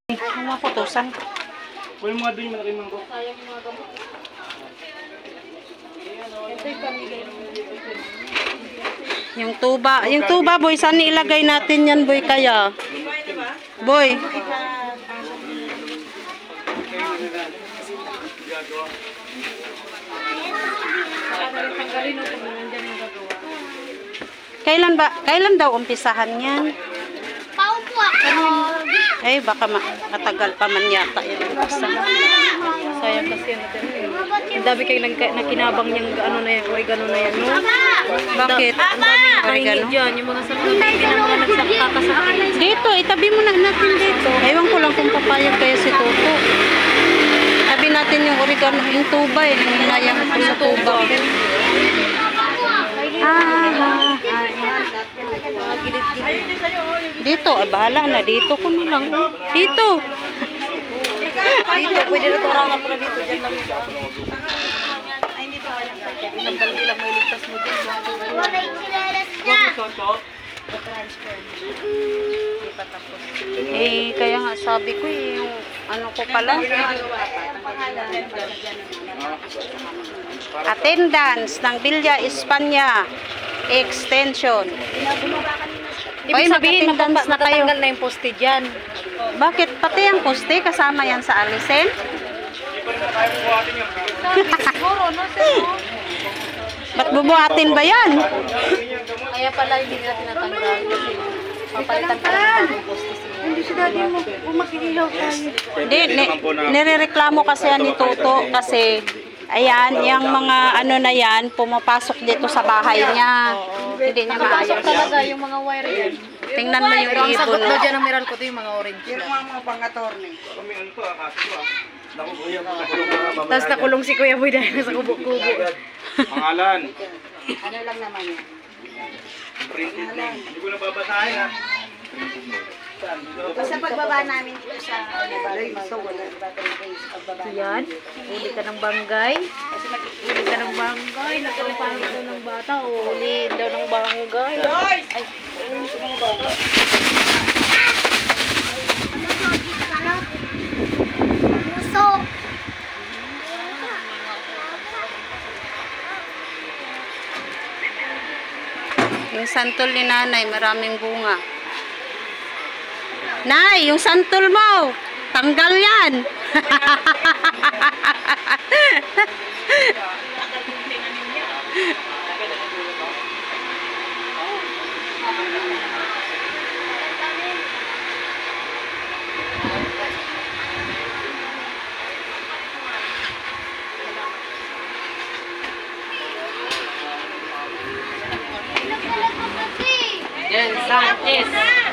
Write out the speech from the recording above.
Mga kutusan. Kuya mga doon yung malaki mangkok. Sayang yung mga gamot. Ito yung pamigay. Yung tuba boy, saan ilagay natin yan boy kaya? Boy. Kailan daw umpisahan yan? Paupo ako. Eh, baka matagal pa man yata yun. Sayang kasi ano din. Ang dami kayong nakinabang niyang ano na yan, oregano na yan, no? Bakit? Ang daming Oregano? kahingi dyan, yung mga sa mga baby na mga nagsakakasakit. Dito, itabi mo na natin dito. Ewan ko lang kung papayag kaya si Toto. Itabi natin yung oregano, yung tuba eh. Hinayang ko sa tuba. Dito, bahala na. Dito ko na lang. Dito. Dito, pwede na turangan pala dito. Dyan lang yung ay, hindi pa kaya. Ilang baldi lang may ligtas mo dyan. Hindi pa tapos. Eh, kaya nga sabi ko eh, yung ano ko pala. Attendance ng Villa España Extension. Ibig sabihin, mag-attendance na kayo. matatanggal na yung poste dyan. Bakit? Pati ang poste, kasama yan sa alisen? Siguro, no? Siguro. Ba't bubuhatin ba yan? Kaya pala hindi nila tinatanggal. Kasi papalitan pa lang yung poste siguro. Hindi si daddy mo. Kung makikilaw tayo. Hindi, nirereklamo kasi yan ni Toto kasi ayan, yung mga ano na yan, pumapasok dito sa bahay niya. Hindi niya Nakapasok maayos. talaga yung mga wire yan. Tingnan mo yung Pero ang ibon. sagot No? mo dyan ng Meral ko yung mga orange lang. Kami ano to kaso to Naku kuya, Tapos nakulong si Kuya Boy dahil sa kubo-kubo. Pangalan. Ano lang naman yan? Printed name. Hindi ko na babasahin ha. Basta pagbaba namin dito sa yan, uli ka ng banggay. Kasi mag-uli ka ng banggay. Nagkampangit daw ng bata. Uli daw ng banggay. Ay, Yung santol ni nanay, maraming bunga. Nay, yung santol mo, tanggal yan. Yan, Sanchez.